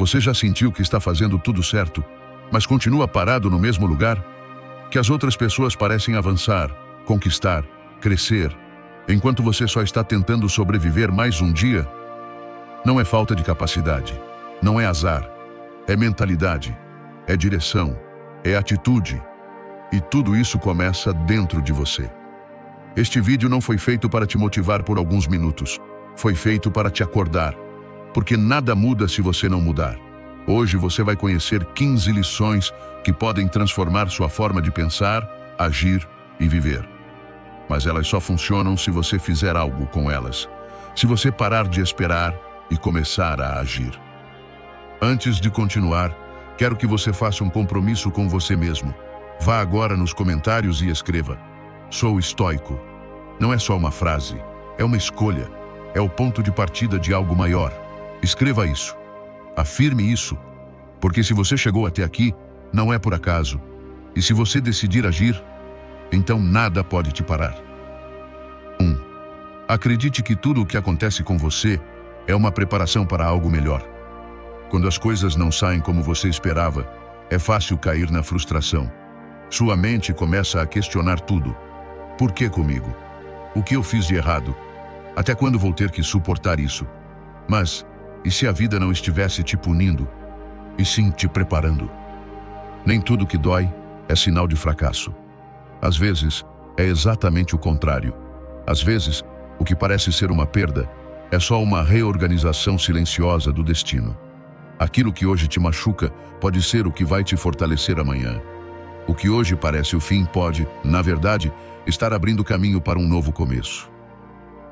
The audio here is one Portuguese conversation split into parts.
Você já sentiu que está fazendo tudo certo, mas continua parado no mesmo lugar? Que as outras pessoas parecem avançar, conquistar, crescer, enquanto você só está tentando sobreviver mais um dia? Não é falta de capacidade, não é azar, é mentalidade, é direção, é atitude. E tudo isso começa dentro de você. Este vídeo não foi feito para te motivar por alguns minutos. Foi feito para te acordar. Porque nada muda se você não mudar. Hoje você vai conhecer 15 lições que podem transformar sua forma de pensar, agir e viver. Mas elas só funcionam se você fizer algo com elas. Se você parar de esperar e começar a agir. Antes de continuar, quero que você faça um compromisso com você mesmo. Vá agora nos comentários e escreva: sou estoico. Não é só uma frase, é uma escolha. É o ponto de partida de algo maior. Escreva isso. Afirme isso. Porque se você chegou até aqui, não é por acaso. E se você decidir agir, então nada pode te parar. 1. Acredite que tudo o que acontece com você é uma preparação para algo melhor. Quando as coisas não saem como você esperava, é fácil cair na frustração. Sua mente começa a questionar tudo. Por que comigo? O que eu fiz de errado? Até quando vou ter que suportar isso? Mas, e se a vida não estivesse te punindo, e sim te preparando? Nem tudo que dói é sinal de fracasso. Às vezes, é exatamente o contrário. Às vezes, o que parece ser uma perda é só uma reorganização silenciosa do destino. Aquilo que hoje te machuca pode ser o que vai te fortalecer amanhã. O que hoje parece o fim pode, na verdade, estar abrindo caminho para um novo começo.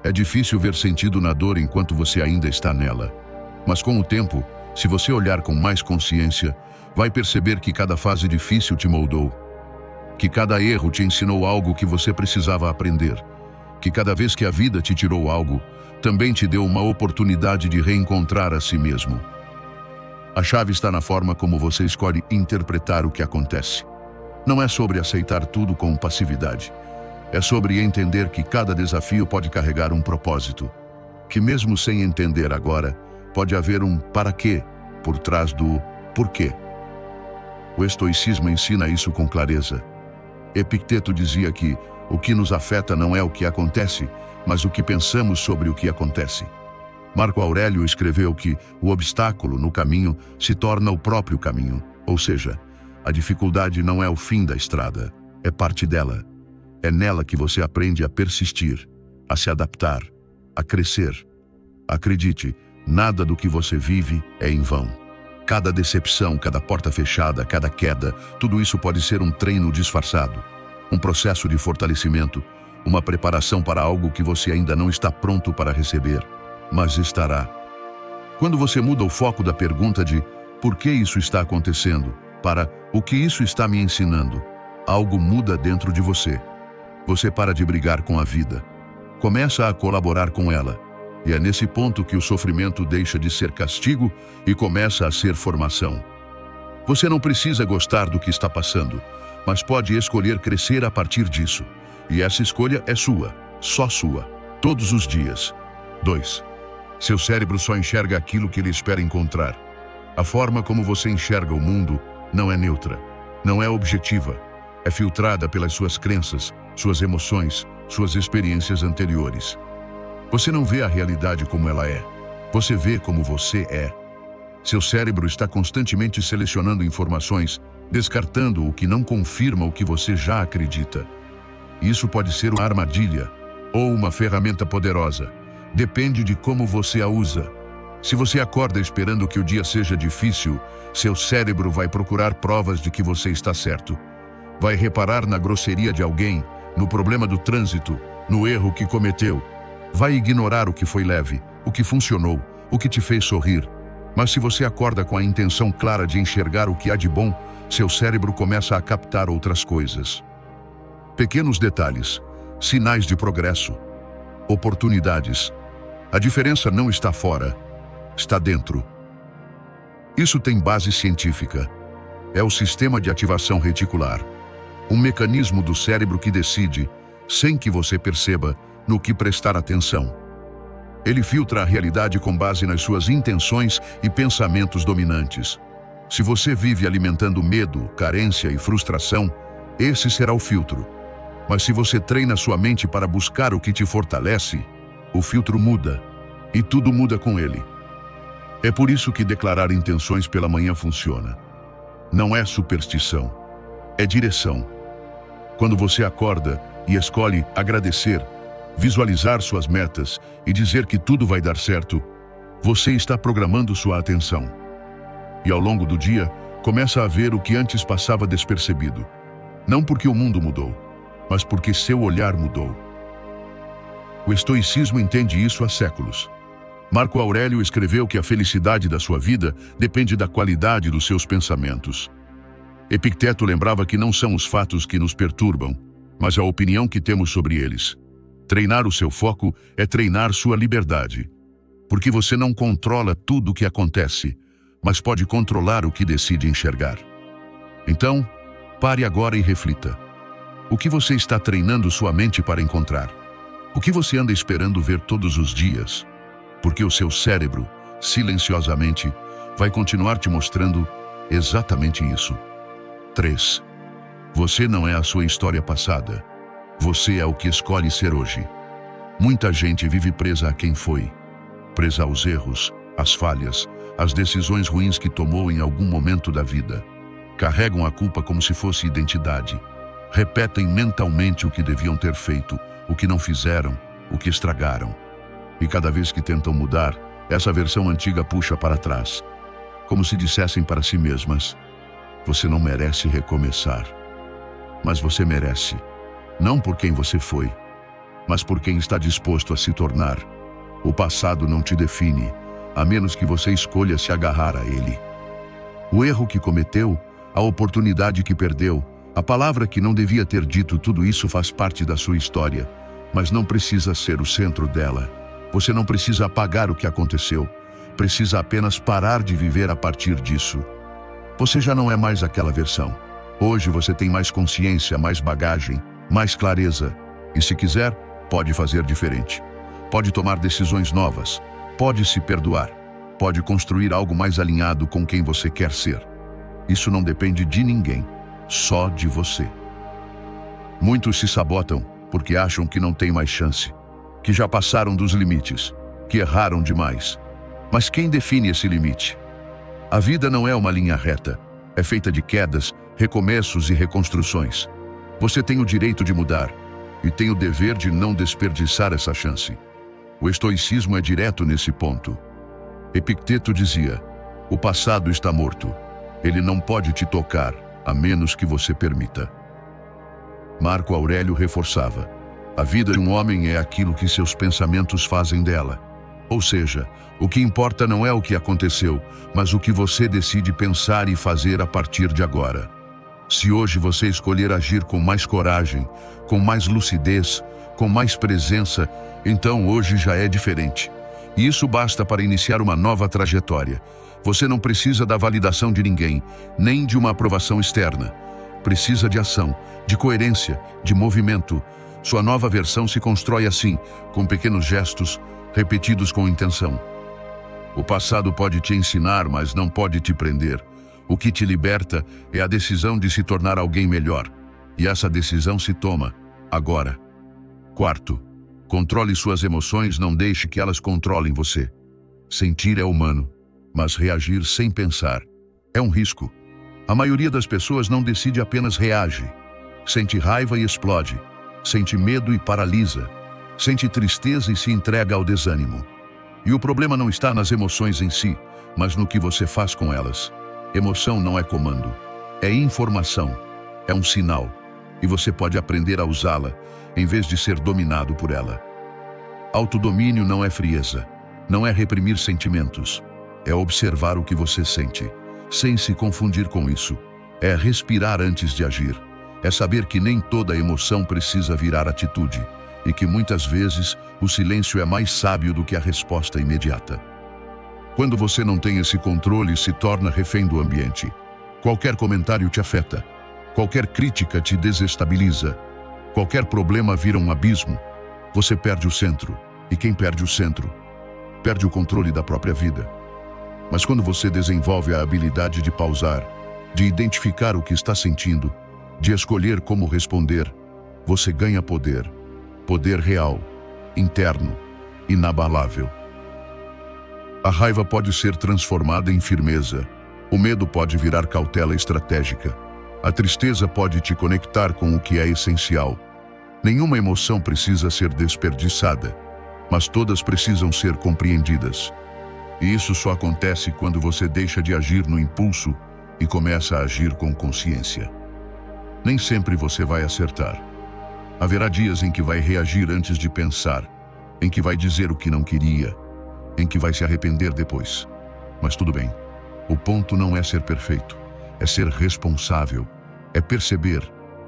É difícil ver sentido na dor enquanto você ainda está nela. Mas com o tempo, se você olhar com mais consciência, vai perceber que cada fase difícil te moldou. Que cada erro te ensinou algo que você precisava aprender. Que cada vez que a vida te tirou algo, também te deu uma oportunidade de reencontrar a si mesmo. A chave está na forma como você escolhe interpretar o que acontece. Não é sobre aceitar tudo com passividade. É sobre entender que cada desafio pode carregar um propósito. Que mesmo sem entender agora, pode haver um para quê por trás do porquê. O estoicismo ensina isso com clareza. Epicteto dizia que o que nos afeta não é o que acontece, mas o que pensamos sobre o que acontece. Marco Aurélio escreveu que o obstáculo no caminho se torna o próprio caminho, ou seja, a dificuldade não é o fim da estrada, é parte dela. É nela que você aprende a persistir, a se adaptar, a crescer. Acredite, nada do que você vive é em vão. Cada decepção, cada porta fechada, cada queda, tudo isso pode ser um treino disfarçado. Um processo de fortalecimento, uma preparação para algo que você ainda não está pronto para receber, mas estará. Quando você muda o foco da pergunta de por que isso está acontecendo, para o que isso está me ensinando, algo muda dentro de você. Você para de brigar com a vida. Começa a colaborar com ela. E é nesse ponto que o sofrimento deixa de ser castigo e começa a ser formação. Você não precisa gostar do que está passando, mas pode escolher crescer a partir disso. E essa escolha é sua, só sua, todos os dias. 2. Seu cérebro só enxerga aquilo que ele espera encontrar. A forma como você enxerga o mundo não é neutra, não é objetiva. É filtrada pelas suas crenças, suas emoções, suas experiências anteriores. Você não vê a realidade como ela é. Você vê como você é. Seu cérebro está constantemente selecionando informações, descartando o que não confirma o que você já acredita. Isso pode ser uma armadilha ou uma ferramenta poderosa. Depende de como você a usa. Se você acorda esperando que o dia seja difícil, seu cérebro vai procurar provas de que você está certo. Vai reparar na grosseria de alguém, no problema do trânsito, no erro que cometeu. Vai ignorar o que foi leve, o que funcionou, o que te fez sorrir. Mas se você acorda com a intenção clara de enxergar o que há de bom, seu cérebro começa a captar outras coisas. Pequenos detalhes, sinais de progresso, oportunidades. A diferença não está fora, está dentro. Isso tem base científica. É o sistema de ativação reticular. Um mecanismo do cérebro que decide, sem que você perceba, no que prestar atenção. Ele filtra a realidade com base nas suas intenções e pensamentos dominantes. Se você vive alimentando medo, carência e frustração, esse será o filtro. Mas se você treina sua mente para buscar o que te fortalece, o filtro muda, e tudo muda com ele. É por isso que declarar intenções pela manhã funciona. Não é superstição, é direção. Quando você acorda e escolhe agradecer, visualizar suas metas e dizer que tudo vai dar certo, você está programando sua atenção. E ao longo do dia, começa a ver o que antes passava despercebido. Não porque o mundo mudou, mas porque seu olhar mudou. O estoicismo entende isso há séculos. Marco Aurélio escreveu que a felicidade da sua vida depende da qualidade dos seus pensamentos. Epicteto lembrava que não são os fatos que nos perturbam, mas a opinião que temos sobre eles. Treinar o seu foco é treinar sua liberdade. Porque você não controla tudo o que acontece, mas pode controlar o que decide enxergar. Então, pare agora e reflita. O que você está treinando sua mente para encontrar? O que você anda esperando ver todos os dias? Porque o seu cérebro, silenciosamente, vai continuar te mostrando exatamente isso. 3. Você não é a sua história passada. Você é o que escolhe ser hoje. Muita gente vive presa a quem foi. Presa aos erros, às falhas, às decisões ruins que tomou em algum momento da vida. Carregam a culpa como se fosse identidade. Repetem mentalmente o que deviam ter feito, o que não fizeram, o que estragaram. E cada vez que tentam mudar, essa versão antiga puxa para trás. Como se dissessem para si mesmas: você não merece recomeçar. Mas você merece. Não por quem você foi, mas por quem está disposto a se tornar. O passado não te define, a menos que você escolha se agarrar a ele. O erro que cometeu, a oportunidade que perdeu, a palavra que não devia ter dito, tudo isso faz parte da sua história, mas não precisa ser o centro dela. Você não precisa apagar o que aconteceu, precisa apenas parar de viver a partir disso. Você já não é mais aquela versão. Hoje você tem mais consciência, mais bagagem, mais clareza. E se quiser, pode fazer diferente. Pode tomar decisões novas. Pode se perdoar. Pode construir algo mais alinhado com quem você quer ser. Isso não depende de ninguém, só de você. Muitos se sabotam porque acham que não tem mais chance, que já passaram dos limites, que erraram demais. Mas quem define esse limite? A vida não é uma linha reta. É feita de quedas, recomeços e reconstruções. Você tem o direito de mudar e tem o dever de não desperdiçar essa chance. O estoicismo é direto nesse ponto. Epicteto dizia: o passado está morto. Ele não pode te tocar, a menos que você permita. Marco Aurélio reforçava: a vida de um homem é aquilo que seus pensamentos fazem dela. Ou seja, o que importa não é o que aconteceu, mas o que você decide pensar e fazer a partir de agora. Se hoje você escolher agir com mais coragem, com mais lucidez, com mais presença, então hoje já é diferente. E isso basta para iniciar uma nova trajetória. Você não precisa da validação de ninguém, nem de uma aprovação externa. Precisa de ação, de coerência, de movimento. Sua nova versão se constrói assim, com pequenos gestos, repetidos com intenção. O passado pode te ensinar, mas não pode te prender. O que te liberta é a decisão de se tornar alguém melhor. E essa decisão se toma agora. 4. Controle suas emoções, não deixe que elas controlem você. Sentir é humano, mas reagir sem pensar é um risco. A maioria das pessoas não decide, apenas reage. Sente raiva e explode. Sente medo e paralisa. Sente tristeza e se entrega ao desânimo. E o problema não está nas emoções em si, mas no que você faz com elas. Emoção não é comando, é informação, é um sinal, e você pode aprender a usá-la, em vez de ser dominado por ela. Autodomínio não é frieza, não é reprimir sentimentos, é observar o que você sente, sem se confundir com isso. É respirar antes de agir, é saber que nem toda emoção precisa virar atitude, e que muitas vezes o silêncio é mais sábio do que a resposta imediata. Quando você não tem esse controle, se torna refém do ambiente. Qualquer comentário te afeta, qualquer crítica te desestabiliza, qualquer problema vira um abismo. Você perde o centro, e quem perde o centro, perde o controle da própria vida. Mas quando você desenvolve a habilidade de pausar, de identificar o que está sentindo, de escolher como responder, você ganha poder. Poder real, interno, inabalável. A raiva pode ser transformada em firmeza. O medo pode virar cautela estratégica. A tristeza pode te conectar com o que é essencial. Nenhuma emoção precisa ser desperdiçada, mas todas precisam ser compreendidas. E isso só acontece quando você deixa de agir no impulso e começa a agir com consciência. Nem sempre você vai acertar. Haverá dias em que vai reagir antes de pensar, em que vai dizer o que não queria, em que vai se arrepender depois. Mas tudo bem. O ponto não é ser perfeito, é ser responsável, é perceber,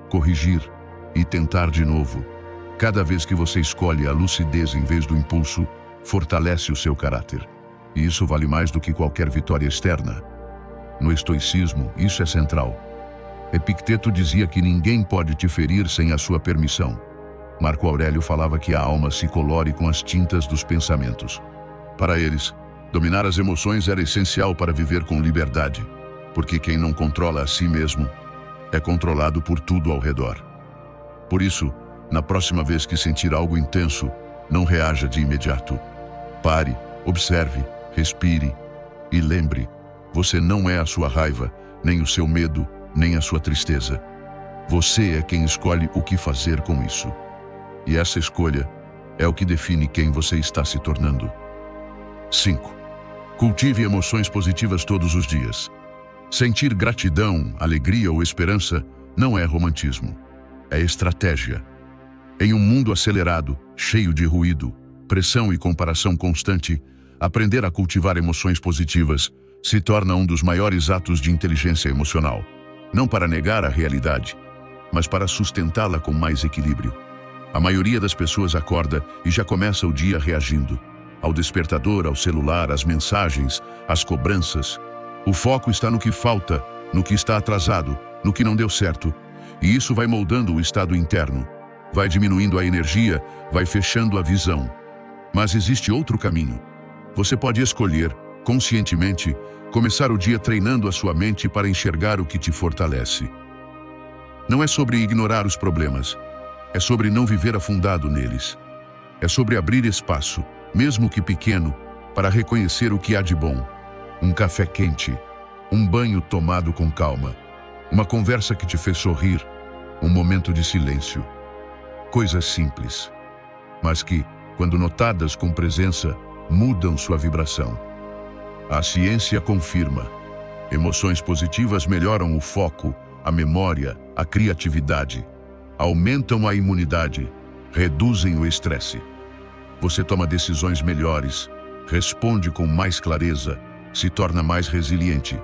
corrigir e tentar de novo. Cada vez que você escolhe a lucidez em vez do impulso, fortalece o seu caráter. E isso vale mais do que qualquer vitória externa. No estoicismo, isso é central. Epicteto dizia que ninguém pode te ferir sem a sua permissão. Marco Aurélio falava que a alma se colore com as tintas dos pensamentos. Para eles, dominar as emoções era essencial para viver com liberdade, porque quem não controla a si mesmo é controlado por tudo ao redor. Por isso, na próxima vez que sentir algo intenso, não reaja de imediato. Pare, observe, respire e lembre, você não é a sua raiva, nem o seu medo, nem a sua tristeza. Você é quem escolhe o que fazer com isso. E essa escolha é o que define quem você está se tornando. 5. Cultive emoções positivas todos os dias. Sentir gratidão, alegria ou esperança não é romantismo, é estratégia. Em um mundo acelerado, cheio de ruído, pressão e comparação constante, aprender a cultivar emoções positivas se torna um dos maiores atos de inteligência emocional. Não para negar a realidade, mas para sustentá-la com mais equilíbrio. A maioria das pessoas acorda e já começa o dia reagindo. Ao despertador, ao celular, às mensagens, às cobranças. O foco está no que falta, no que está atrasado, no que não deu certo. E isso vai moldando o estado interno. Vai diminuindo a energia, vai fechando a visão. Mas existe outro caminho. Você pode escolher, conscientemente, começar o dia treinando a sua mente para enxergar o que te fortalece. Não é sobre ignorar os problemas, é sobre não viver afundado neles. É sobre abrir espaço, mesmo que pequeno, para reconhecer o que há de bom. Um café quente, um banho tomado com calma, uma conversa que te fez sorrir, um momento de silêncio. Coisas simples, mas que, quando notadas com presença, mudam sua vibração. A ciência confirma. Emoções positivas melhoram o foco, a memória, a criatividade, aumentam a imunidade, reduzem o estresse. Você toma decisões melhores, responde com mais clareza, se torna mais resiliente.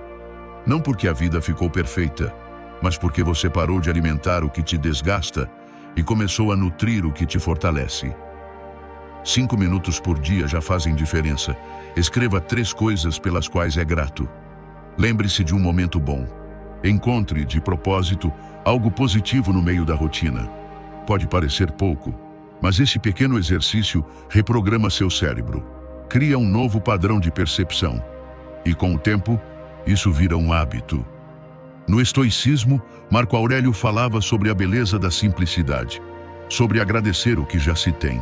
Não porque a vida ficou perfeita, mas porque você parou de alimentar o que te desgasta e começou a nutrir o que te fortalece. 5 minutos por dia já fazem diferença. Escreva 3 coisas pelas quais é grato. Lembre-se de um momento bom. Encontre, de propósito, algo positivo no meio da rotina. Pode parecer pouco, mas esse pequeno exercício reprograma seu cérebro. Cria um novo padrão de percepção. E com o tempo, isso vira um hábito. No estoicismo, Marco Aurélio falava sobre a beleza da simplicidade, sobre agradecer o que já se tem.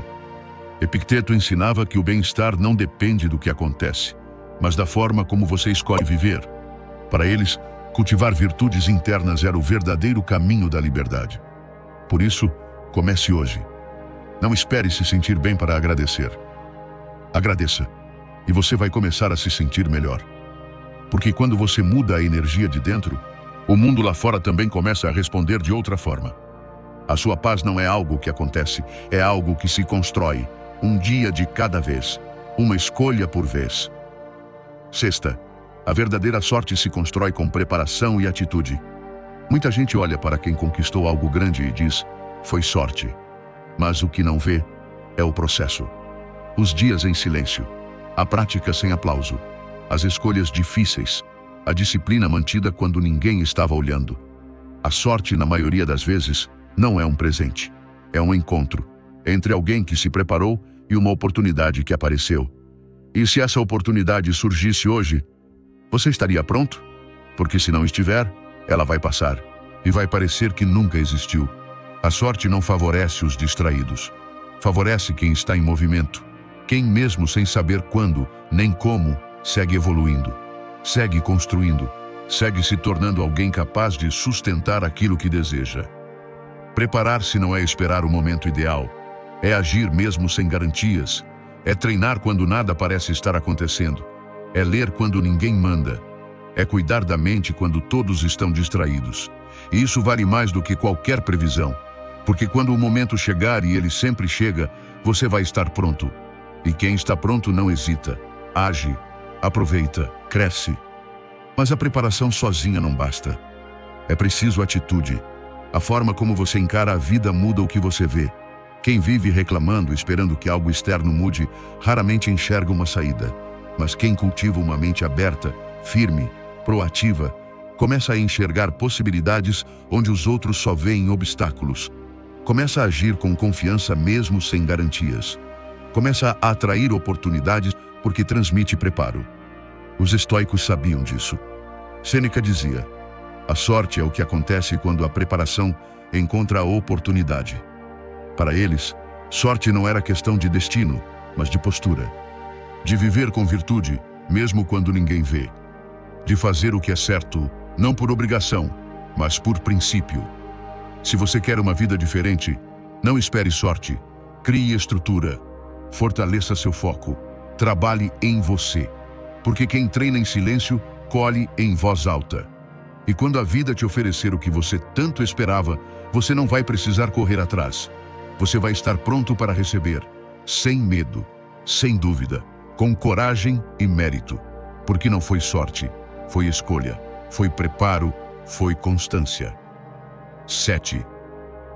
Epicteto ensinava que o bem-estar não depende do que acontece, mas da forma como você escolhe viver. Para eles, cultivar virtudes internas era o verdadeiro caminho da liberdade. Por isso, comece hoje. Não espere se sentir bem para agradecer. Agradeça, e você vai começar a se sentir melhor. Porque quando você muda a energia de dentro, o mundo lá fora também começa a responder de outra forma. A sua paz não é algo que acontece, é algo que se constrói, um dia de cada vez, uma escolha por vez. 6. A verdadeira sorte se constrói com preparação e atitude. Muita gente olha para quem conquistou algo grande e diz, foi sorte. Mas o que não vê é o processo. Os dias em silêncio, a prática sem aplauso, as escolhas difíceis, a disciplina mantida quando ninguém estava olhando. A sorte, na maioria das vezes, não é um presente. É um encontro entre alguém que se preparou e uma oportunidade que apareceu. E se essa oportunidade surgisse hoje, você estaria pronto? Porque se não estiver, ela vai passar e vai parecer que nunca existiu. A sorte não favorece os distraídos. Favorece quem está em movimento. Quem mesmo sem saber quando, nem como, segue evoluindo. Segue construindo. Segue se tornando alguém capaz de sustentar aquilo que deseja. Preparar-se não é esperar o momento ideal. É agir mesmo sem garantias. É treinar quando nada parece estar acontecendo. É ler quando ninguém manda. É cuidar da mente quando todos estão distraídos. E isso vale mais do que qualquer previsão. Porque quando o momento chegar, e ele sempre chega, você vai estar pronto. E quem está pronto não hesita. Age, aproveita, cresce. Mas a preparação sozinha não basta. É preciso atitude. A forma como você encara a vida muda o que você vê. Quem vive reclamando, esperando que algo externo mude, raramente enxerga uma saída. Mas quem cultiva uma mente aberta, firme, proativa, começa a enxergar possibilidades onde os outros só veem obstáculos. Começa a agir com confiança mesmo sem garantias. Começa a atrair oportunidades porque transmite preparo. Os estoicos sabiam disso. Sêneca dizia: a sorte é o que acontece quando a preparação encontra a oportunidade. Para eles, sorte não era questão de destino, mas de postura. De viver com virtude, mesmo quando ninguém vê. De fazer o que é certo, não por obrigação, mas por princípio. Se você quer uma vida diferente, não espere sorte. Crie estrutura. Fortaleça seu foco. Trabalhe em você. Porque quem treina em silêncio, colhe em voz alta. E quando a vida te oferecer o que você tanto esperava, você não vai precisar correr atrás. Você vai estar pronto para receber, sem medo, sem dúvida, com coragem e mérito. Porque não foi sorte, foi escolha, foi preparo, foi constância. 7.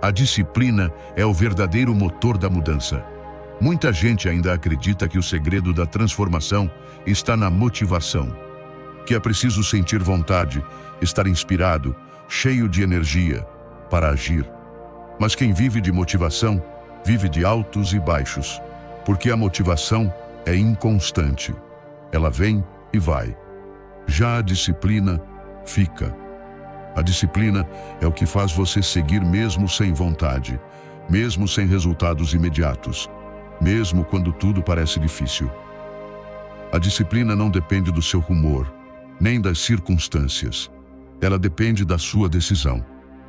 A disciplina é o verdadeiro motor da mudança. Muita gente ainda acredita que o segredo da transformação está na motivação. Que é preciso sentir vontade, estar inspirado, cheio de energia, para agir. Mas quem vive de motivação, vive de altos e baixos. Porque a motivação é inconstante. Ela vem e vai. Já a disciplina fica. A disciplina é o que faz você seguir mesmo sem vontade, mesmo sem resultados imediatos, mesmo quando tudo parece difícil. A disciplina não depende do seu humor, nem das circunstâncias. Ela depende da sua decisão,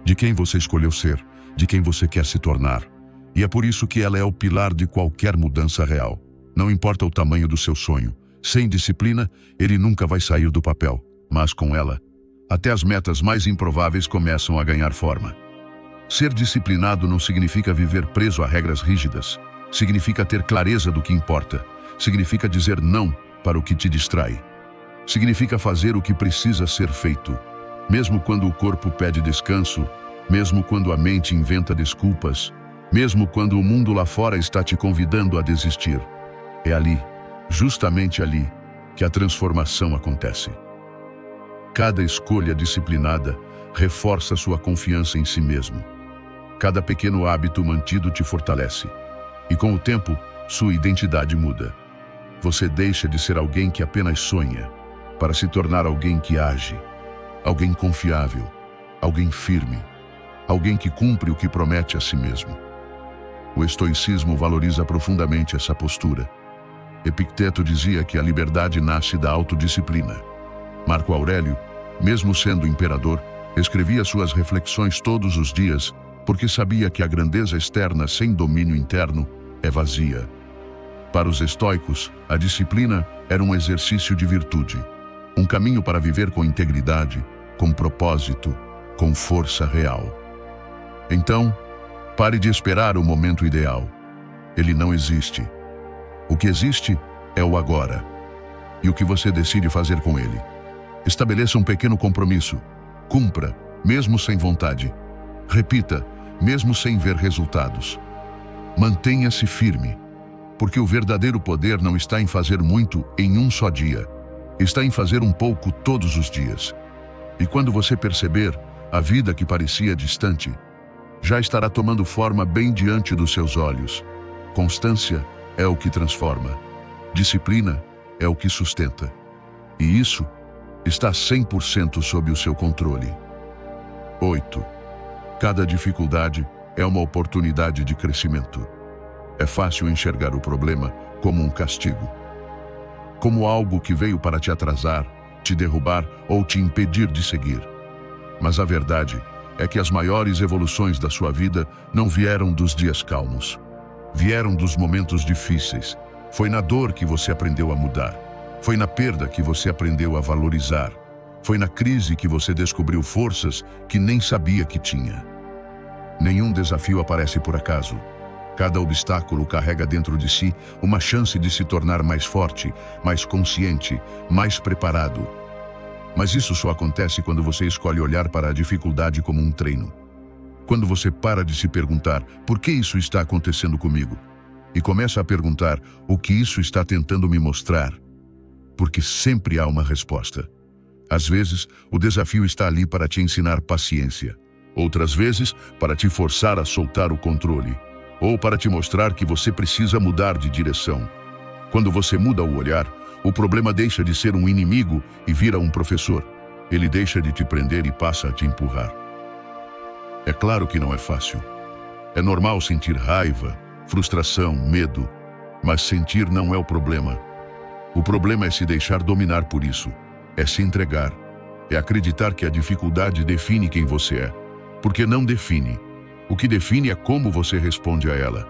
de quem você escolheu ser, de quem você quer se tornar. E é por isso que ela é o pilar de qualquer mudança real. Não importa o tamanho do seu sonho, sem disciplina, ele nunca vai sair do papel. Mas com ela, até as metas mais improváveis começam a ganhar forma. Ser disciplinado não significa viver preso a regras rígidas. Significa ter clareza do que importa. Significa dizer não para o que te distrai. Significa fazer o que precisa ser feito, mesmo quando o corpo pede descanso, mesmo quando a mente inventa desculpas, mesmo quando o mundo lá fora está te convidando a desistir. É ali, justamente ali, que a transformação acontece. Cada escolha disciplinada reforça sua confiança em si mesmo. Cada pequeno hábito mantido te fortalece. E com o tempo, sua identidade muda. Você deixa de ser alguém que apenas sonha, para se tornar alguém que age, alguém confiável, alguém firme, alguém que cumpre o que promete a si mesmo. O estoicismo valoriza profundamente essa postura. Epicteto dizia que a liberdade nasce da autodisciplina. Marco Aurélio, mesmo sendo imperador, escrevia suas reflexões todos os dias, porque sabia que a grandeza externa sem domínio interno é vazia. Para os estoicos, a disciplina era um exercício de virtude, um caminho para viver com integridade, com propósito, com força real. Então, pare de esperar o momento ideal. Ele não existe. O que existe é o agora, e o que você decide fazer com ele. Estabeleça um pequeno compromisso. Cumpra, mesmo sem vontade. Repita, mesmo sem ver resultados. Mantenha-se firme, porque o verdadeiro poder não está em fazer muito em um só dia. Está em fazer um pouco todos os dias. E quando você perceber, a vida que parecia distante já estará tomando forma bem diante dos seus olhos. Constância é o que transforma. Disciplina é o que sustenta. E isso está 100% sob o seu controle. 8. Cada dificuldade é uma oportunidade de crescimento. É fácil enxergar o problema como um castigo, como algo que veio para te atrasar, te derrubar ou te impedir de seguir. Mas a verdade é que as maiores evoluções da sua vida não vieram dos dias calmos. Vieram dos momentos difíceis. Foi na dor que você aprendeu a mudar. Foi na perda que você aprendeu a valorizar. Foi na crise que você descobriu forças que nem sabia que tinha. Nenhum desafio aparece por acaso. Cada obstáculo carrega dentro de si uma chance de se tornar mais forte, mais consciente, mais preparado. Mas isso só acontece quando você escolhe olhar para a dificuldade como um treino. Quando você para de se perguntar por que isso está acontecendo comigo e começa a perguntar o que isso está tentando me mostrar. Porque sempre há uma resposta. Às vezes, o desafio está ali para te ensinar paciência. Outras vezes, para te forçar a soltar o controle. Ou para te mostrar que você precisa mudar de direção. Quando você muda o olhar, o problema deixa de ser um inimigo e vira um professor. Ele deixa de te prender e passa a te empurrar. É claro que não é fácil. É normal sentir raiva, frustração, medo. Mas sentir não é o problema. O problema é se deixar dominar por isso. É se entregar. É acreditar que a dificuldade define quem você é. Porque não define. O que define é como você responde a ela.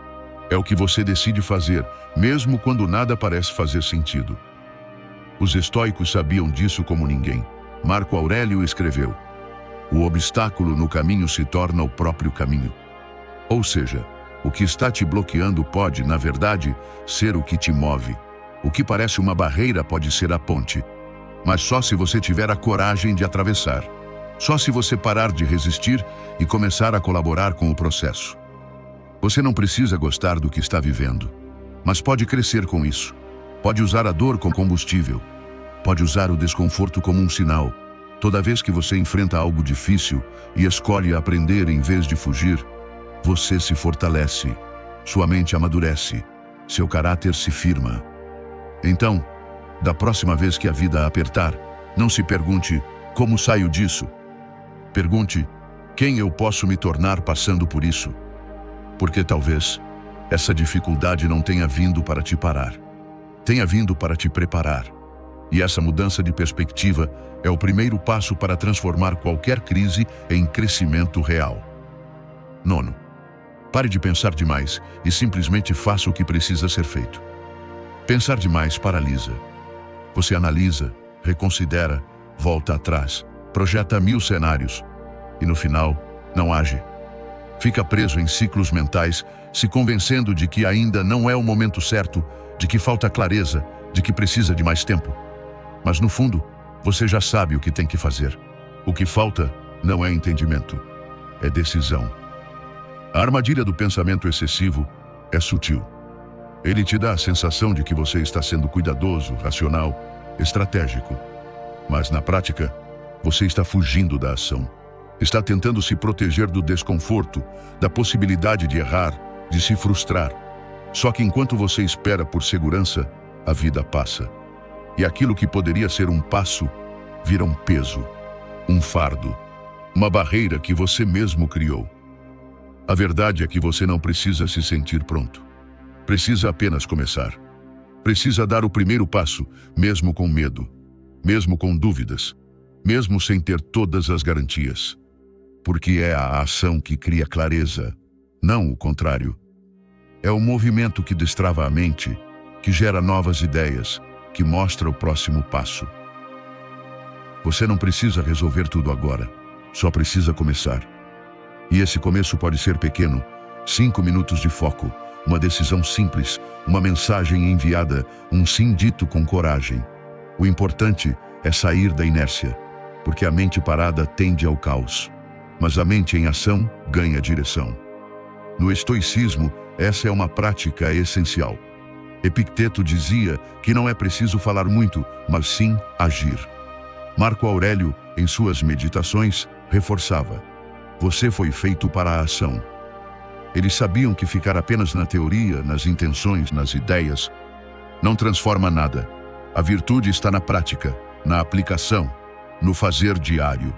É o que você decide fazer, mesmo quando nada parece fazer sentido. Os estoicos sabiam disso como ninguém. Marco Aurélio escreveu: o obstáculo no caminho se torna o próprio caminho. Ou seja, o que está te bloqueando pode, na verdade, ser o que te move. O que parece uma barreira pode ser a ponte. Mas só se você tiver a coragem de atravessar. Só se você parar de resistir e começar a colaborar com o processo. Você não precisa gostar do que está vivendo, mas pode crescer com isso. Pode usar a dor como combustível. Pode usar o desconforto como um sinal. Toda vez que você enfrenta algo difícil e escolhe aprender em vez de fugir, você se fortalece, sua mente amadurece, seu caráter se firma. Então, da próxima vez que a vida apertar, não se pergunte como saio disso. Pergunte quem eu posso me tornar passando por isso. Porque talvez essa dificuldade não tenha vindo para te parar. Tenha vindo para te preparar. E essa mudança de perspectiva é o primeiro passo para transformar qualquer crise em crescimento real. 9. Pare de pensar demais e simplesmente faça o que precisa ser feito. Pensar demais paralisa. Você analisa, reconsidera, volta atrás, projeta 1000 cenários e no final não age. Fica preso em ciclos mentais, se convencendo de que ainda não é o momento certo, de que falta clareza, de que precisa de mais tempo. Mas no fundo, você já sabe o que tem que fazer. O que falta não é entendimento, é decisão. A armadilha do pensamento excessivo é sutil. Ele te dá a sensação de que você está sendo cuidadoso, racional, estratégico. Mas na prática, você está fugindo da ação. Está tentando se proteger do desconforto, da possibilidade de errar, de se frustrar. Só que enquanto você espera por segurança, a vida passa. E aquilo que poderia ser um passo, vira um peso, um fardo, uma barreira que você mesmo criou. A verdade é que você não precisa se sentir pronto. Precisa apenas começar. Precisa dar o primeiro passo, mesmo com medo, mesmo com dúvidas, mesmo sem ter todas as garantias. Porque é a ação que cria clareza, não o contrário. É o movimento que destrava a mente, que gera novas ideias, que mostra o próximo passo. Você não precisa resolver tudo agora, só precisa começar. E esse começo pode ser pequeno, 5 minutos de foco, uma decisão simples, uma mensagem enviada, um sim dito com coragem. O importante é sair da inércia, porque a mente parada tende ao caos. Mas a mente em ação ganha direção. No estoicismo, essa é uma prática essencial. Epicteto dizia que não é preciso falar muito, mas sim agir. Marco Aurélio, em suas meditações, reforçava: você foi feito para a ação. Eles sabiam que ficar apenas na teoria, nas intenções, nas ideias, não transforma nada. A virtude está na prática, na aplicação, no fazer diário.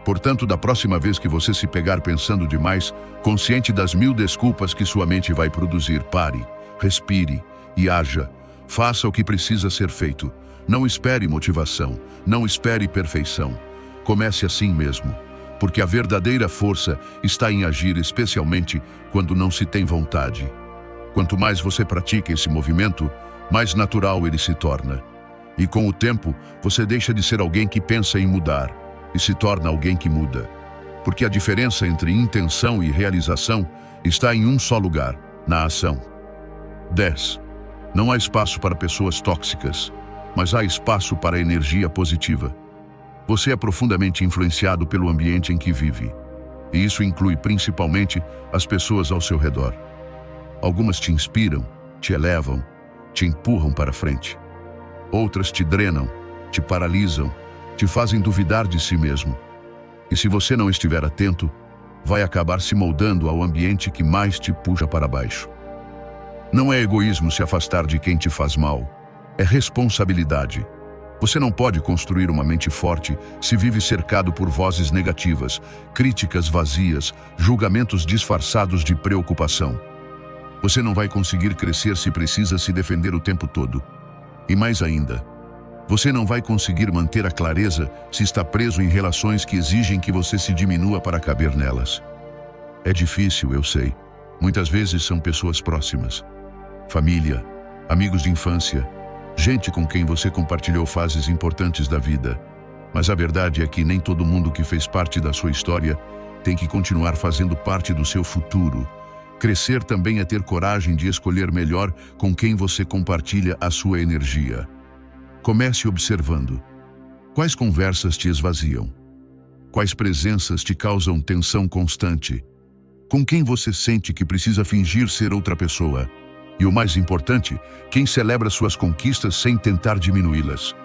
Portanto, da próxima vez que você se pegar pensando demais, consciente das 1000 desculpas que sua mente vai produzir, pare, respire e haja. Faça o que precisa ser feito. Não espere motivação, não espere perfeição. Comece assim mesmo, porque a verdadeira força está em agir, especialmente quando não se tem vontade. Quanto mais você pratica esse movimento, mais natural ele se torna. E com o tempo, você deixa de ser alguém que pensa em mudar e se torna alguém que muda. Porque a diferença entre intenção e realização está em um só lugar, na ação. 10. Não há espaço para pessoas tóxicas, mas há espaço para energia positiva. Você é profundamente influenciado pelo ambiente em que vive, e isso inclui principalmente as pessoas ao seu redor. Algumas te inspiram, te elevam, te empurram para frente. Outras te drenam, te paralisam, te fazem duvidar de si mesmo. E se você não estiver atento, vai acabar se moldando ao ambiente que mais te puxa para baixo. Não é egoísmo se afastar de quem te faz mal, é responsabilidade. Você não pode construir uma mente forte se vive cercado por vozes negativas, críticas vazias, julgamentos disfarçados de preocupação. Você não vai conseguir crescer se precisa se defender o tempo todo. E mais ainda, você não vai conseguir manter a clareza se está preso em relações que exigem que você se diminua para caber nelas. É difícil, eu sei. Muitas vezes são pessoas próximas. Família, amigos de infância, gente com quem você compartilhou fases importantes da vida. Mas a verdade é que nem todo mundo que fez parte da sua história tem que continuar fazendo parte do seu futuro. Crescer também é ter coragem de escolher melhor com quem você compartilha a sua energia. Comece observando. Quais conversas te esvaziam? Quais presenças te causam tensão constante? Com quem você sente que precisa fingir ser outra pessoa? E o mais importante, quem celebra suas conquistas sem tentar diminuí-las?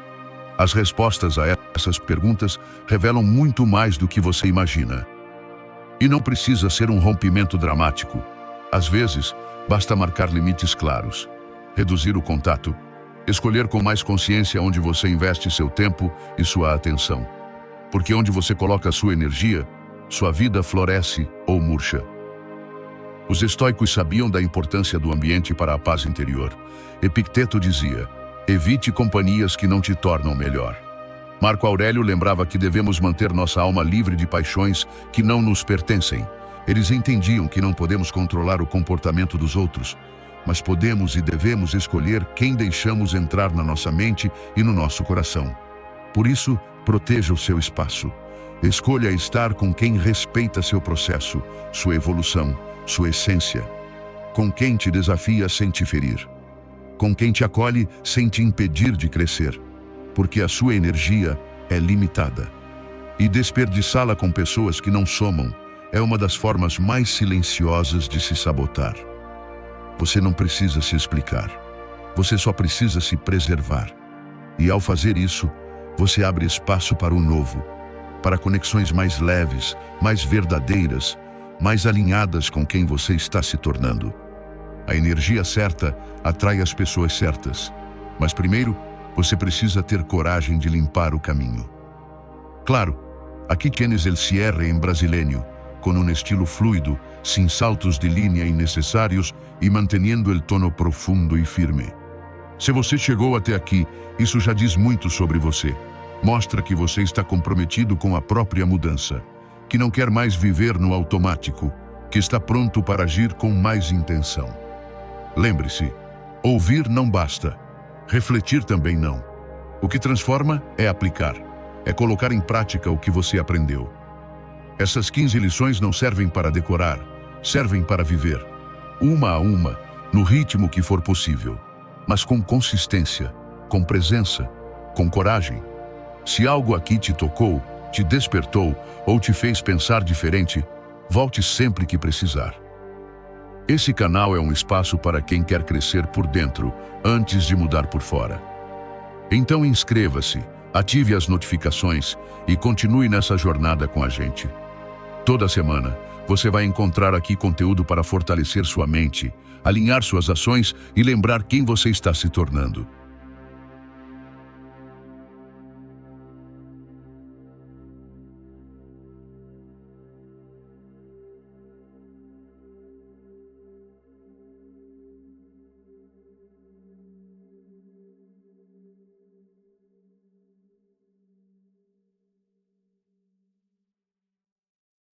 As respostas a essas perguntas revelam muito mais do que você imagina. E não precisa ser um rompimento dramático. Às vezes, basta marcar limites claros, reduzir o contato, escolher com mais consciência onde você investe seu tempo e sua atenção. Porque onde você coloca sua energia, sua vida floresce ou murcha. Os estoicos sabiam da importância do ambiente para a paz interior. Epicteto dizia: evite companhias que não te tornam melhor. Marco Aurélio lembrava que devemos manter nossa alma livre de paixões que não nos pertencem. Eles entendiam que não podemos controlar o comportamento dos outros, mas podemos e devemos escolher quem deixamos entrar na nossa mente e no nosso coração. Por isso, proteja o seu espaço. Escolha estar com quem respeita seu processo, sua evolução, sua essência. Com quem te desafia sem te ferir. Com quem te acolhe sem te impedir de crescer. Porque a sua energia é limitada. E desperdiçá-la com pessoas que não somam é uma das formas mais silenciosas de se sabotar. Você não precisa se explicar. Você só precisa se preservar. E ao fazer isso, você abre espaço para o novo, para conexões mais leves, mais verdadeiras, mais alinhadas com quem você está se tornando. A energia certa atrai as pessoas certas. Mas primeiro, você precisa ter coragem de limpar o caminho. Claro, aqui tienes el cierre em brasileño, com um estilo fluido, sem saltos de linha innecessários e mantendo o tono profundo e firme. Se você chegou até aqui, isso já diz muito sobre você. Mostra que você está comprometido com a própria mudança, que não quer mais viver no automático, que está pronto para agir com mais intenção. Lembre-se, ouvir não basta, refletir também não. O que transforma é aplicar, é colocar em prática o que você aprendeu. Essas 15 lições não servem para decorar, servem para viver, uma a uma, no ritmo que for possível, mas com consistência, com presença, com coragem. Se algo aqui te tocou, te despertou ou te fez pensar diferente, volte sempre que precisar. Esse canal é um espaço para quem quer crescer por dentro, antes de mudar por fora. Então inscreva-se, ative as notificações e continue nessa jornada com a gente. Toda semana, você vai encontrar aqui conteúdo para fortalecer sua mente, alinhar suas ações e lembrar quem você está se tornando.